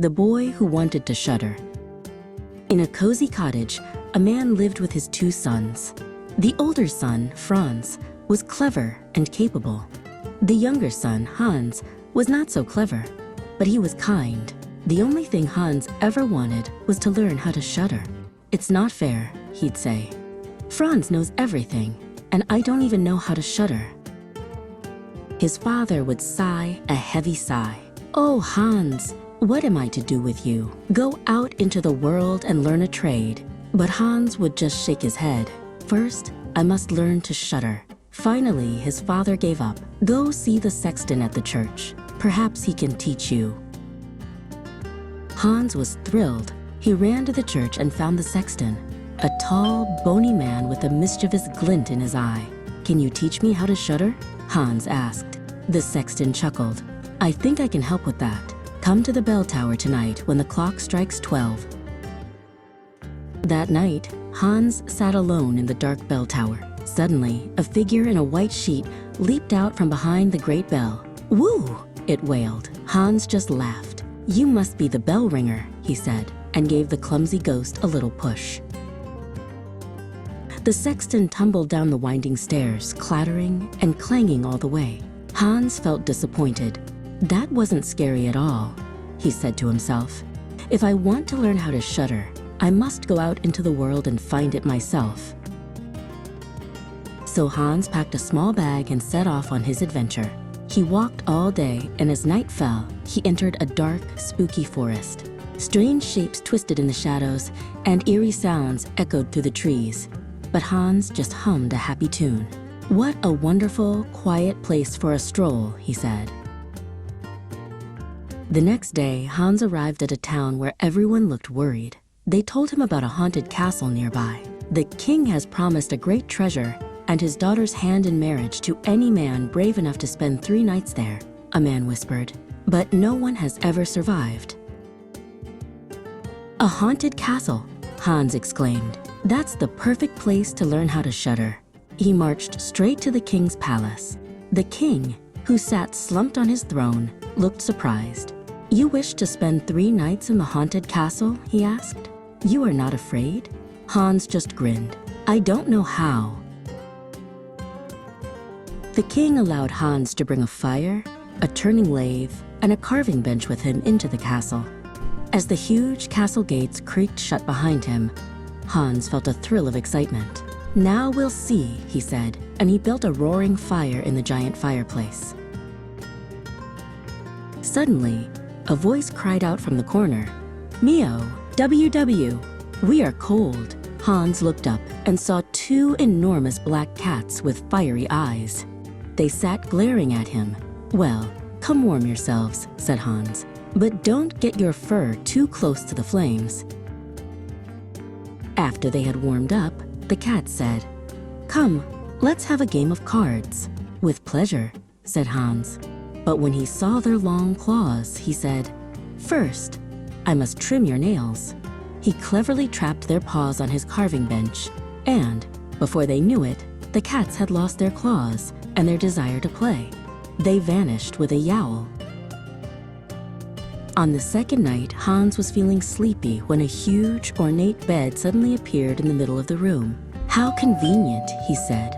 The Boy Who Wanted to Shudder. In a cozy cottage, a man lived with his 2 sons. The older son, Franz, was clever and capable. The younger son, Hans, was not so clever, but he was kind. The only thing Hans ever wanted was to learn how to shudder. "It's not fair," he'd say. "Franz knows everything, and I don't even know how to shudder." His father would sigh a heavy sigh. "Oh, Hans, what am I to do with you? Go out into the world and learn a trade." But Hans would just shake his head. "First, I must learn to shudder." Finally, his father gave up. "Go see the sexton at the church. Perhaps he can teach you." Hans was thrilled. He ran to the church and found the sexton, a tall, bony man with a mischievous glint in his eye. "Can you teach me how to shudder?" Hans asked. The sexton chuckled. "I think I can help with that. Come to the bell tower tonight when the clock strikes 12. That night, Hans sat alone in the dark bell tower. Suddenly, a figure in a white sheet leaped out from behind the great bell. "Woo!" it wailed. Hans just laughed. "You must be the bell ringer," he said, and gave the clumsy ghost a little push. The sexton tumbled down the winding stairs, clattering and clanging all the way. Hans felt disappointed. "That wasn't scary at all," he said to himself. "If I want to learn how to shudder, I must go out into the world and find it myself." So Hans packed a small bag and set off on his adventure. He walked all day, and as night fell, he entered a dark, spooky forest. Strange shapes twisted in the shadows, and eerie sounds echoed through the trees. But Hans just hummed a happy tune. "What a wonderful, quiet place for a stroll," he said. The next day, Hans arrived at a town where everyone looked worried. They told him about a haunted castle nearby. "The king has promised a great treasure and his daughter's hand in marriage to any man brave enough to spend 3 nights there," a man whispered. "But no one has ever survived." "A haunted castle," Hans exclaimed. "That's the perfect place to learn how to shudder." He marched straight to the king's palace. The king, who sat slumped on his throne, looked surprised. "You wish to spend 3 nights in the haunted castle?" he asked. "You are not afraid?" Hans just grinned. "I don't know how." The king allowed Hans to bring a fire, a turning lathe, and a carving bench with him into the castle. As the huge castle gates creaked shut behind him, Hans felt a thrill of excitement. "Now we'll see," he said, and he built a roaring fire in the giant fireplace. Suddenly, a voice cried out from the corner, "Mio, WW, we are cold." Hans looked up and saw 2 enormous black cats with fiery eyes. They sat glaring at him. "Well, come warm yourselves," said Hans, "but don't get your fur too close to the flames." After they had warmed up, the cats said, "Come, let's have a game of cards." "With pleasure," said Hans. But when he saw their long claws, he said, "First, I must trim your nails." He cleverly trapped their paws on his carving bench, and, before they knew it, the cats had lost their claws and their desire to play. They vanished with a yowl. On the second night, Hans was feeling sleepy when a huge, ornate bed suddenly appeared in the middle of the room. "How convenient," he said.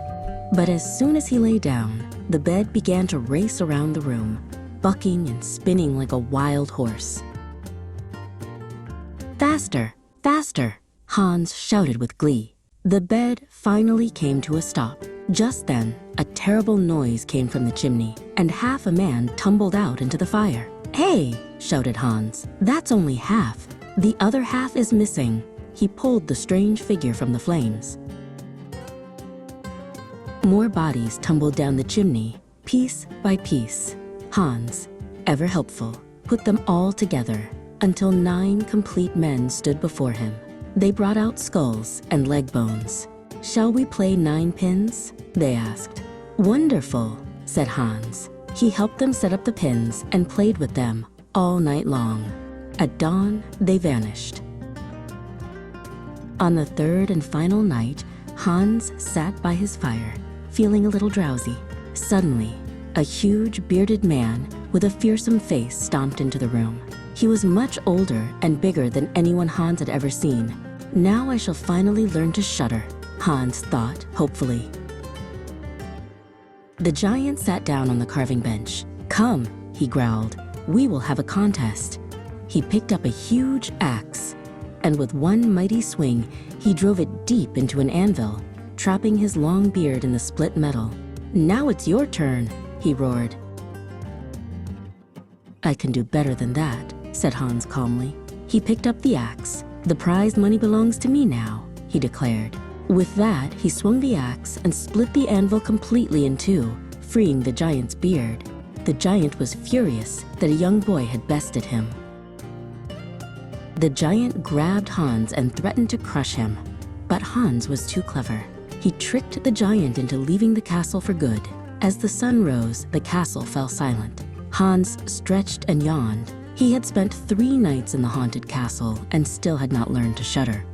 But as soon as he lay down, the bed began to race around the room, bucking and spinning like a wild horse. "Faster, faster!" Hans shouted with glee. The bed finally came to a stop. Just then, a terrible noise came from the chimney, and half a man tumbled out into the fire. "Hey!" shouted Hans. "That's only half. The other half is missing." He pulled the strange figure from the flames. More bodies tumbled down the chimney, piece by piece. Hans, ever helpful, put them all together until 9 complete men stood before him. They brought out skulls and leg bones. "Shall we play 9 pins?" they asked. "Wonderful," said Hans. He helped them set up the pins and played with them all night long. At dawn, they vanished. On the 3rd and final night, Hans sat by his fire, feeling a little drowsy. Suddenly, a huge bearded man with a fearsome face stomped into the room. He was much older and bigger than anyone Hans had ever seen. Now I shall finally learn to shudder, Hans thought hopefully. The giant sat down on the carving bench. Come, he growled, we will have a contest. He picked up a huge axe, and with one mighty swing, he drove it deep into an anvil, trapping his long beard in the split metal. Now it's your turn, he roared. I can do better than that, said Hans calmly. He picked up the axe. The prize money belongs to me now, he declared. With that, he swung the axe and split the anvil completely in two, freeing the giant's beard. The giant was furious that a young boy had bested him. The giant grabbed Hans and threatened to crush him, but Hans was too clever. He tricked the giant into leaving the castle for good. As the sun rose, the castle fell silent. Hans stretched and yawned. He had spent 3 nights in the haunted castle and still had not learned to shudder.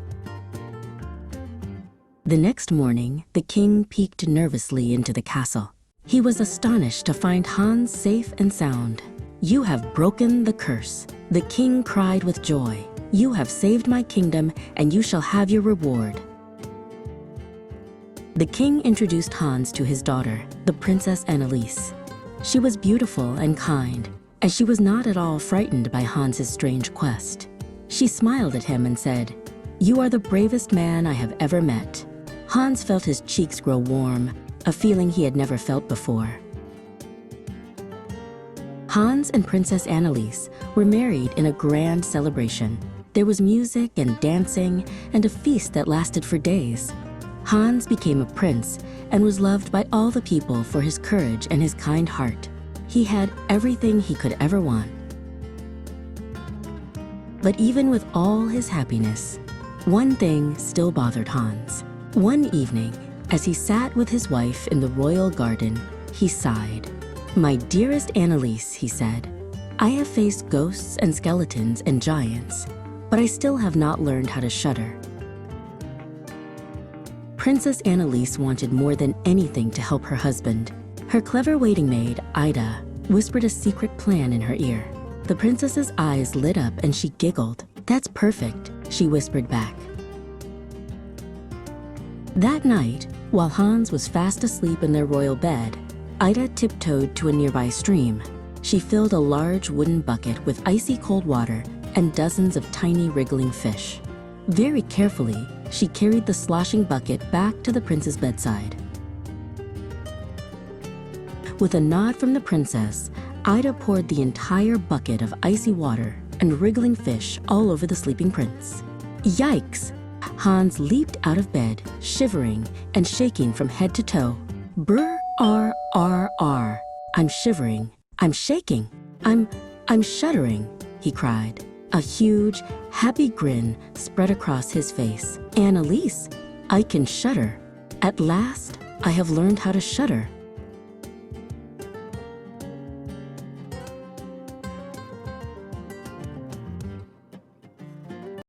The next morning, the king peeked nervously into the castle. He was astonished to find Hans safe and sound. You have broken the curse. The king cried with joy. You have saved my kingdom, and you shall have your reward. The king introduced Hans to his daughter, the Princess Anneliese. She was beautiful and kind, and she was not at all frightened by Hans's strange quest. She smiled at him and said, You are the bravest man I have ever met. Hans felt his cheeks grow warm, a feeling he had never felt before. Hans and Princess Anneliese were married in a grand celebration. There was music and dancing and a feast that lasted for days. Hans became a prince and was loved by all the people for his courage and his kind heart. He had everything he could ever want. But even with all his happiness, one thing still bothered Hans. One evening, as he sat with his wife in the royal garden, he sighed. My dearest Anneliese, he said, I have faced ghosts and skeletons and giants, but I still have not learned how to shudder. Princess Anneliese wanted more than anything to help her husband. Her clever waiting maid, Ida, whispered a secret plan in her ear. The princess's eyes lit up and she giggled. That's perfect, she whispered back. That night, while Hans was fast asleep in their royal bed, Ida tiptoed to a nearby stream. She filled a large wooden bucket with icy cold water and dozens of tiny wriggling fish. Very carefully, she carried the sloshing bucket back to the prince's bedside. With a nod from the princess, Ida poured the entire bucket of icy water and wriggling fish all over the sleeping prince. Yikes! Hans leaped out of bed, shivering and shaking from head to toe. Brr, R, R, R. I'm shivering. I'm shaking. I'm shuddering, he cried. A huge, happy grin spread across his face. Anneliese, I can shudder. At last, I have learned how to shudder.